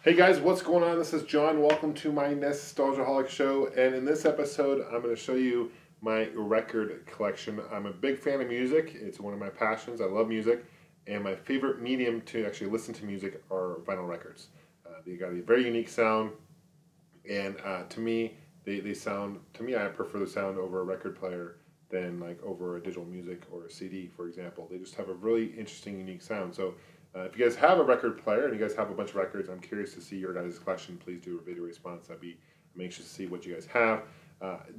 Hey guys, what's going on? This is John. Welcome to my Nostalgiaholic show, and in this episode I'm going to show you my record collection. I'm a big fan of music. It's one of my passions. I love music, and my favorite medium to actually listen to music are vinyl records. They got a very unique sound, and to me, they sound, to me I prefer the sound over a record player than like over a digital music or a CD, for example. They just have a really interesting, unique sound. So if you guys have a record player and you guys have a bunch of records, I'm curious to see your guys' collection. Please do a video response. I'm anxious to see what you guys have.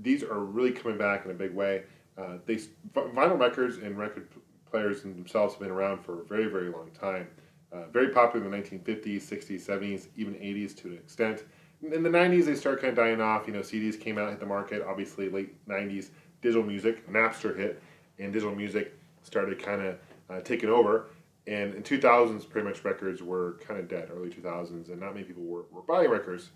These are really coming back in a big way. Vinyl records and record players themselves have been around for a very, very long time. Very popular in the 1950s, 60s, 70s, even 80s to an extent. In the 90s, they started kind of dying off. You know, CDs came out, hit the market. Obviously, late 90s, digital music, Napster hit, and digital music started kind of taking over. And in 2000s, pretty much records were kind of dead, early 2000s, and not many people were buying records.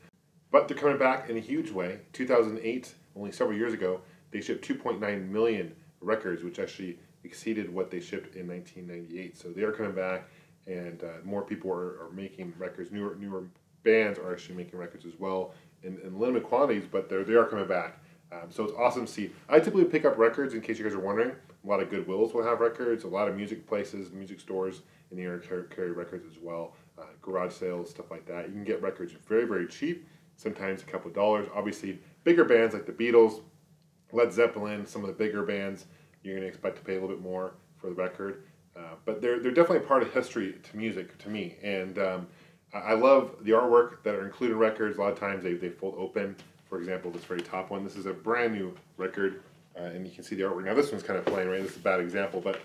But they're coming back in a huge way. 2008, only several years ago, they shipped 2.9 million records, which actually exceeded what they shipped in 1998. So they are coming back, and more people are making records. Newer bands are actually making records as well in limited quantities, but they are coming back. So it's awesome to see. I typically pick up records, in case you guys are wondering. A lot of Goodwills will have records. A lot of music places, music stores in the area carry records as well. Garage sales, stuff like that. You can get records very, very cheap, sometimes a couple of dollars. Obviously, bigger bands like the Beatles, Led Zeppelin, some of the bigger bands, you're going to expect to pay a little bit more for the record. But they're definitely a part of history to music, to me. And I love the artwork that are included in records. A lot of times they fold open. For example, this very top one, this is a brand new record, and you can see the artwork. Now this one's kind of plain, right? This is a bad example, but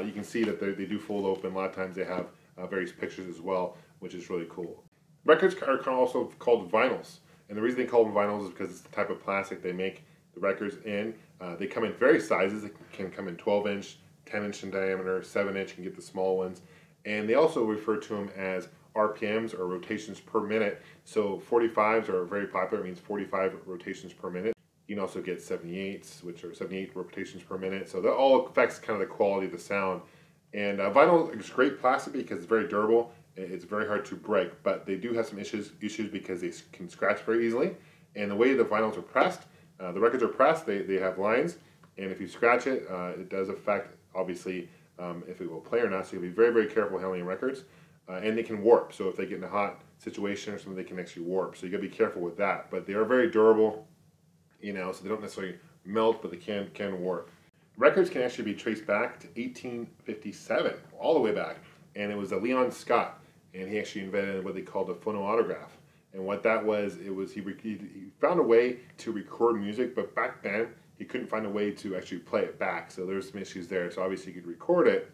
you can see that they do fold open. A lot of times they have various pictures as well, which is really cool. Records are also called vinyls, and the reason they call them vinyls is because it's the type of plastic they make the records in. They come in various sizes. They can come in 12-inch, 10-inch in diameter, 7-inch, can get the small ones, and they also refer to them as RPMs, or rotations per minute. So 45s are very popular. It means 45 rotations per minute. You can also get 78s, which are 78 rotations per minute. So that all affects kind of the quality of the sound. And vinyl is great plastic because it's very durable. It's very hard to break, but they do have some issues because they can scratch very easily. And the way the vinyls are pressed, the records are pressed, they have lines, and if you scratch it, it does affect, obviously, if it will play or not. So you'll be very, very careful handling records. And they can warp, so if they get in a hot situation or something, they can actually warp. So you gotta be careful with that. But they are very durable, you know, so they don't necessarily melt, but they can warp. Records can actually be traced back to 1857, all the way back. And it was Leon Scott, and he actually invented what they called a phonoautograph. And what that was, he found a way to record music, but back then he couldn't find a way to actually play it back. So there's some issues there. So obviously he could record it,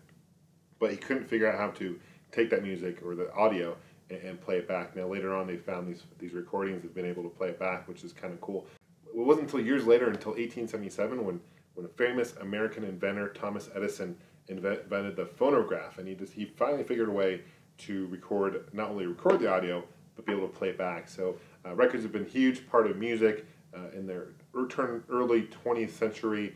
but he couldn't figure out how to take that music or the audio and play it back. Now later on they found these recordings have been able to play it back, which is kind of cool. It wasn't until years later, until 1877, when a famous American inventor, Thomas Edison, invented the phonograph, and he finally figured a way to not only record the audio, but be able to play it back. So records have been a huge part of music in their early 20th century,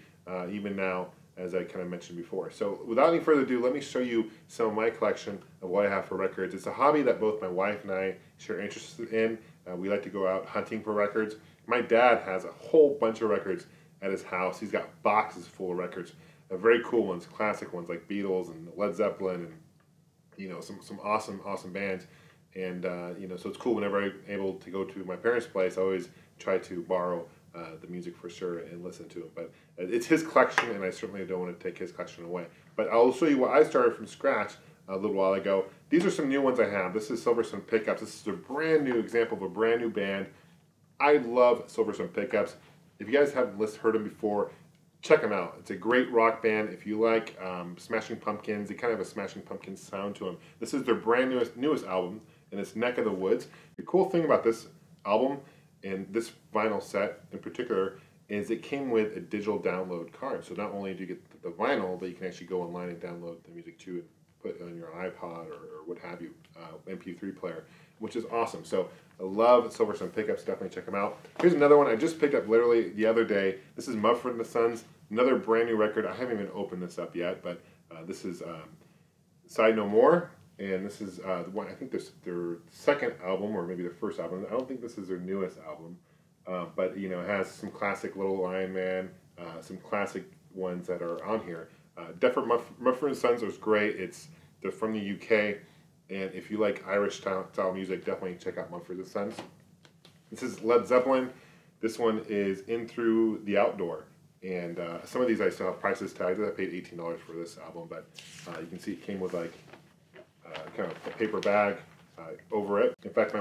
even now, as I kind of mentioned before. So without any further ado, let me show you some of my collection of what I have for records. It's a hobby that both my wife and I share interest in. We like to go out hunting for records. My dad has a whole bunch of records at his house. He's got boxes full of records, very cool ones, classic ones like Beatles and Led Zeppelin, and you know, some awesome bands. And you know, so it's cool whenever I'm able to go to my parents' place. I always try to borrow the music for sure and listen to it. But it's his collection, and I certainly don't want to take his collection away. But I'll show you what I started from scratch a little while ago. These are some new ones I have. This is Silversun Pickups. This is a brand new example of a brand new band. I love Silversun Pickups. If you guys haven't heard them before, check them out. It's a great rock band. If you like Smashing Pumpkins, they kind of have a Smashing Pumpkins sound to them. This is their brand newest album, and it's Neck of the Woods. The cool thing about this album and this vinyl set in particular is it came with a digital download card. So not only do you get the vinyl, but you can actually go online and download the music too and put it on your iPod or what have you, MP3 player, which is awesome. So I love Silversun Pickups. Definitely check them out. Here's another one I just picked up literally the other day. This is Mumford & Sons, another brand new record. I haven't even opened this up yet, but this is Side No More. and this is the one, I think this their second album, or maybe their first album. I don't think this is their newest album, but you know, it has some classic Little Lion Man, some classic ones that are on here. Mumford & Sons was great. They're from the UK, and if you like Irish style music, definitely check out Mumford & Sons. This is Led Zeppelin. This one is In Through the Outdoor. And some of these I still have prices tagged. I paid $18 for this album, but you can see it came with like kind of a paper bag over it. In fact,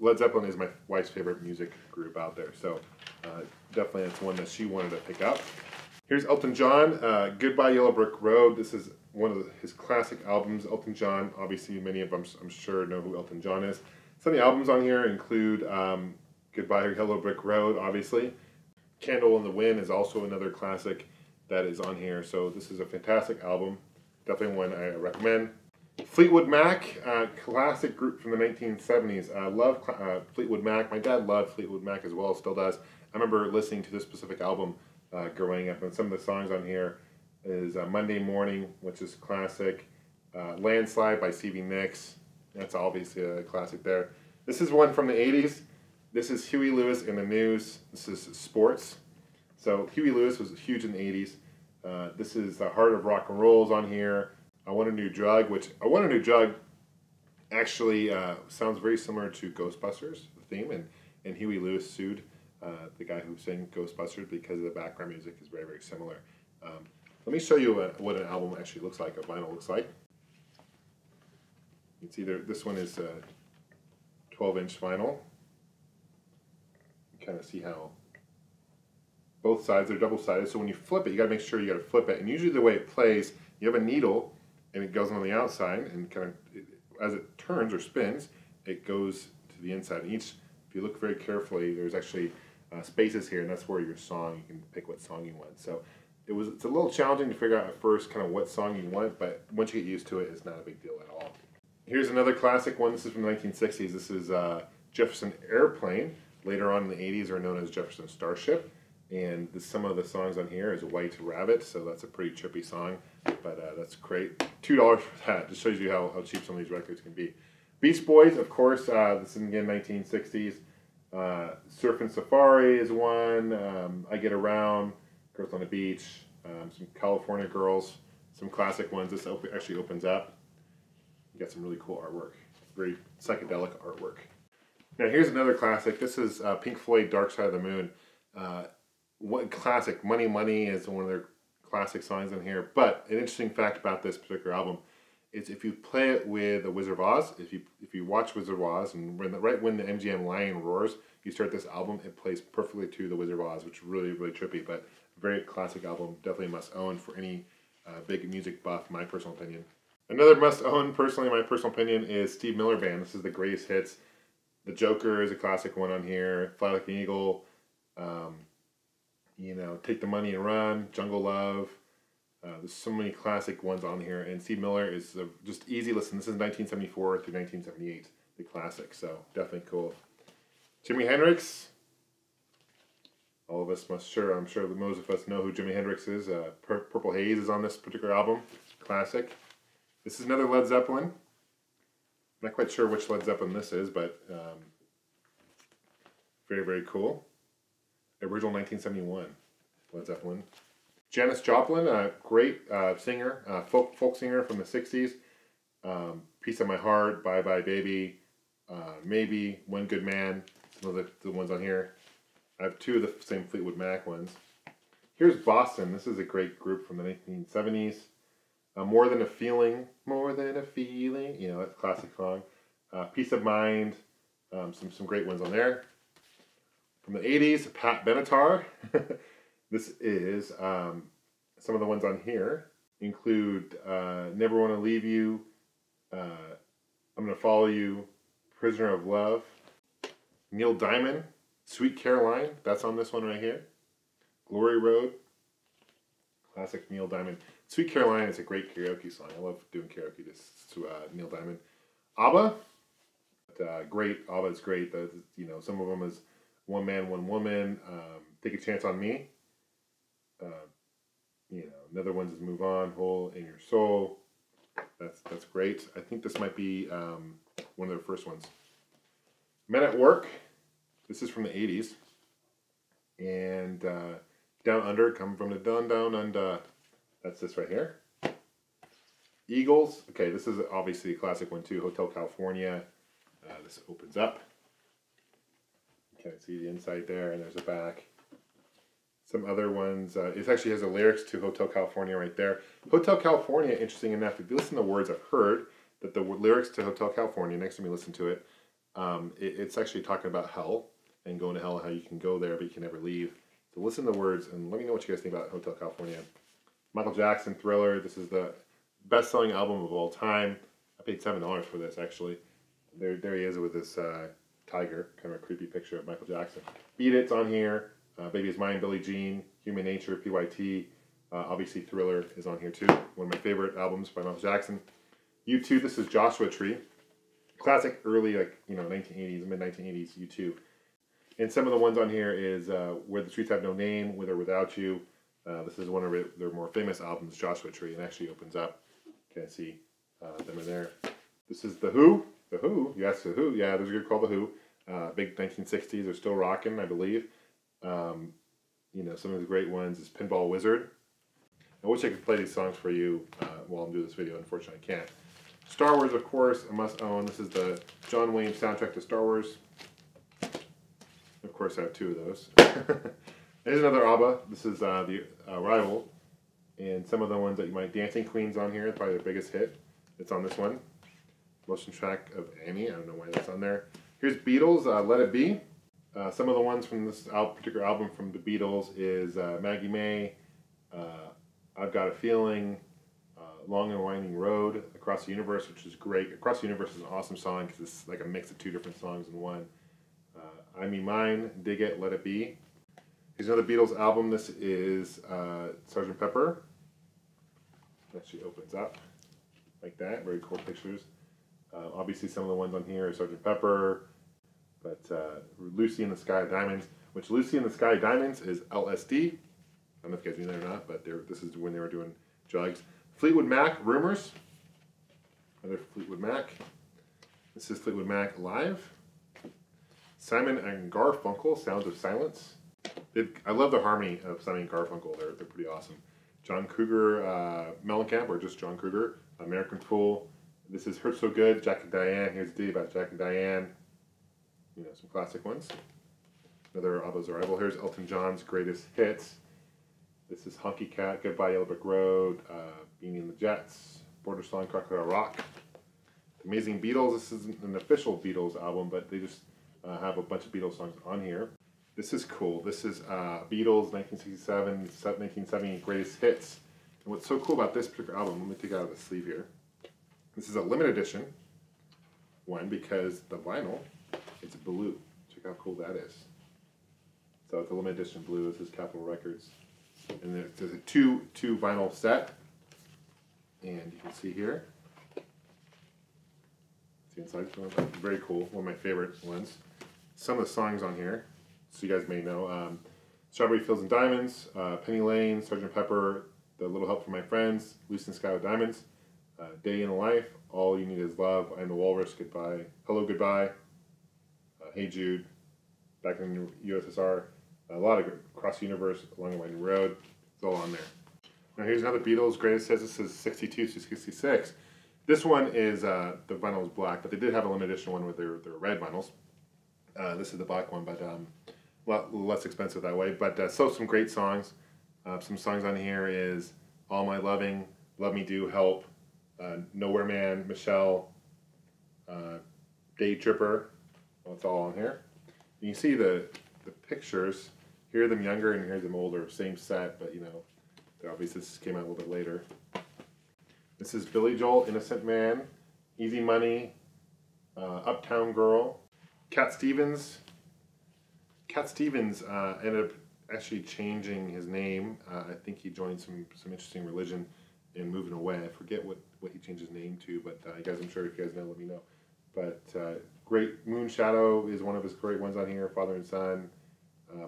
Led Zeppelin is my wife's favorite music group out there, so definitely it's one that she wanted to pick up. Here's Elton John, Goodbye Yellow Brick Road. This is one of his classic albums. Elton John, obviously many of them I'm sure know who Elton John is. Some of the albums on here include Goodbye Yellow Brick Road, obviously. Candle in the Wind is also another classic that is on here, so this is a fantastic album. Definitely one I recommend. Fleetwood Mac, classic group from the 1970s. I love Fleetwood Mac. My dad loved Fleetwood Mac as well, still does. I remember listening to this specific album growing up, and some of the songs on here is Monday Morning, which is classic. Landslide by Stevie Nicks. That's obviously a classic there. This is one from the 80s. This is Huey Lewis in the News. This is sports. So Huey Lewis was huge in the 80s. This is The Heart of Rock and Roll's on here. I Want a New Drug, which I Want a New Drug actually sounds very similar to Ghostbusters, the theme, and Huey Lewis sued the guy who sang Ghostbusters because the background music is very, very similar. Let me show you what an album actually looks like, a vinyl looks like. You can see this one is 12-inch vinyl. You kind of see how both sides are double-sided, so when you flip it, you got to make sure you got to flip it. And usually the way it plays, you have a needle, and it goes on the outside, and kind of as it turns or spins, it goes to the inside. And if you look very carefully, there's actually spaces here, and that's where your song, you can pick what song you want. So it's a little challenging to figure out at first kind of what song you want, but once you get used to it, it's not a big deal at all. Here's another classic one. This is from the 1960s. This is Jefferson Airplane. Later on in the 80s are known as Jefferson Starship. And some of the songs on here is White Rabbit, so that's a pretty trippy song, but that's great. $2 for that. Just shows you how cheap some of these records can be. Beach Boys, of course, this is again 1960s. Surfin' Safari is one. I Get Around, Girls on the Beach, some California Girls, some classic ones. This actually opens up. You got some really cool artwork, very psychedelic artwork. Now here's another classic. This is Pink Floyd, Dark Side of the Moon. What classic, Money Money is one of their classic songs in here. But an interesting fact about this particular album is if you play it with The Wizard of Oz, if you watch Wizard of Oz, and right when the MGM lion roars, you start this album, it plays perfectly to The Wizard of Oz, which is really, really trippy, but very classic album, definitely must own for any big music buff, my personal opinion. Another must own, personally, my personal opinion, is Steve Miller Band. This is the greatest hits. The Joker is a classic one on here. Fly Like an Eagle. You know, Take the Money and Run. Jungle Love. There's so many classic ones on here. And Steve Miller is just easy listen. This is 1974 through 1978, the classic. So definitely cool. Jimi Hendrix. All of us I'm sure that most of us know who Jimi Hendrix is. Purple Haze is on this particular album. Classic. This is another Led Zeppelin. I'm not quite sure which Led Zeppelin this is, but very, very cool. Original 1971 Led Zeppelin. Janis Joplin, a great singer, folk singer from the 60s. Piece of My Heart, Bye Bye Baby, Maybe, One Good Man. Some of the ones on here. I have two of the same Fleetwood Mac ones. Here's Boston. This is a great group from the 1970s. More Than a Feeling, More Than a Feeling. You know, that's a classic song. Peace of Mind. Some great ones on there. From the 80s, Pat Benatar. This is some of the ones on here. Include Never Want to Leave You, I'm Gonna Follow You, Prisoner of Love. Neil Diamond, Sweet Caroline. That's on this one right here. Glory Road. Classic Neil Diamond. Sweet Caroline is a great karaoke song. I love doing karaoke to Neil Diamond. ABBA. Great. ABBA is great. You know, some of them is One Man, One Woman. Take a Chance on Me. You know, another one's is Move On, Hole in Your Soul. That's great. I think this might be one of their first ones. Men at Work. This is from the 80s. And Down Under, Come from the Down Under. That's this right here. Eagles. Okay, this is obviously a classic one too. Hotel California. This opens up. You can see the inside there, and there's a back. Some other ones. It actually has the lyrics to Hotel California right there. Hotel California, interesting enough, if you listen to the words, I've heard that the lyrics to Hotel California, next time you listen to it, it's actually talking about hell and going to hell and how you can go there but you can never leave. So listen to the words and let me know what you guys think about Hotel California. Michael Jackson, Thriller. This is the best-selling album of all time. I paid $7 for this, actually. There he is with this tiger, kind of a creepy picture of Michael Jackson. Beat It's on here. Baby Is Mine, Billie Jean, Human Nature, PYT. Obviously, Thriller is on here too. One of my favorite albums by Michael Jackson. U2, this is Joshua Tree. Classic early, 1980s, mid-1980s U2. And some of the ones on here is Where the Streets Have No Name, With or Without You. This is one of their more famous albums, Joshua Tree, and actually opens up. You can see them in there. This is The Who. The Who? Yes, The Who. Yeah, there's a group called The Who. Big 1960s. They're still rocking, I believe. Some of the great ones is Pinball Wizard. I wish I could play these songs for you while I'm doing this video. Unfortunately, I can't. Star Wars, of course, a must own. This is the John Wayne soundtrack to Star Wars. Of course, I have two of those. Here's another ABBA. This is the Arrival. And some of the ones that you might... Dancing Queen's on here. It's probably their biggest hit. It's on this one. Motion track of Annie. I don't know why that's on there. Here's Beatles, Let It Be. Some of the ones from this particular album from the Beatles is Maggie May, I've Got a Feeling, Long and Winding Road, Across the Universe, which is great. Across the Universe is an awesome song because it's like a mix of two different songs in one. I Mean Mine, Dig It, Let It Be. Here's another Beatles album. This is Sgt. Pepper. It actually opens up like that. Very cool pictures. Obviously some of the ones on here are Sgt. Pepper, but Lucy in the Sky of Diamonds, which Lucy in the Sky of Diamonds is LSD. I don't know if you guys knew that or not, but this is when they were doing drugs. Fleetwood Mac, Rumors. Another Fleetwood Mac. This is Fleetwood Mac Live. Simon and Garfunkel, Sounds of Silence. I love the harmony of Simon and Garfunkel. They're pretty awesome. John Cougar, Mellencamp, or just John Cougar. American Fool. This is Hurt So Good, Jack and Diane. Here's a ditty about Jack and Diane. Some classic ones. Another ABBA's Arrival. Here's Elton John's Greatest Hits. This is Honky Cat, Goodbye Yellow Brick Road, Beanie and the Jets, Border Song, Crocodile Rock. The Amazing Beatles. This isn't an official Beatles album, but they just have a bunch of Beatles songs on here. This is cool. This is Beatles 1967, 1970 Greatest Hits. And what's so cool about this particular album, let me take it out of the sleeve here. This is a limited edition one because the vinyl, it's blue. Check how cool that is. So it's a limited edition blue. This is Capitol Records. And there's a two vinyl set. And you can see here. See inside. Very cool. One of my favorite ones. Some of the songs on here, so you guys may know. Strawberry Fields and Diamonds, Penny Lane, Sgt. Pepper, The Little Help from My Friends, Lucy in the Sky with Diamonds, Day in the Life, All You Need Is Love, I'm the Walrus, Goodbye, Hello Goodbye, Hey Jude, Back in the USSR, a lot of Across the Universe, Along the Winding Road, it's all on there. Now here's another Beatles Greatest Hits. This is 62 to 66. This one is, the vinyl is black, but they did have a limited edition one with their red vinyls. This is the black one, but a lot less expensive that way. But still some great songs. Some songs on here is All My Loving, Love Me Do, Help, Nowhere Man, Michelle, Day Tripper. Well, it's all on here. You can see the pictures. Here them younger and here's them older. Same set, but obviously this came out a little bit later. This is Billy Joel, Innocent Man, Easy Money, Uptown Girl, Cat Stevens. Cat Stevens ended up actually changing his name. I think he joined some interesting religion and moving away. I forget what he changed his name to, but you guys, I'm sure if you guys know, let me know. But great Moon Shadow is one of his great ones on here, Father and Son.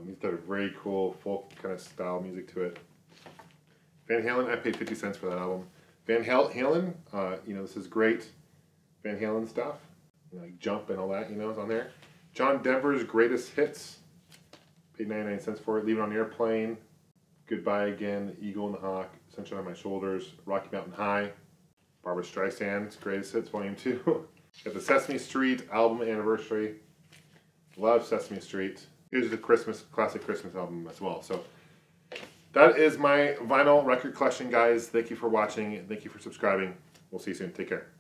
He's got a very cool folk kind of style music to it. Van Halen, I paid 50 cents for that album. Van Halen, you know, this is great Van Halen stuff. You know, like Jump and all that, you know, is on there. John Denver's Greatest Hits. Paid 99 cents for it. Leave It on the Airplane. Goodbye Again. Eagle and the Hawk. Sunshine on My Shoulders. Rocky Mountain High. Barbra Streisand's Greatest Hits Volume 2. Got the Sesame Street album anniversary. Love Sesame Street. Here's the classic Christmas album as well. So that is my vinyl record collection, guys. Thank you for watching. Thank you for subscribing. We'll see you soon. Take care.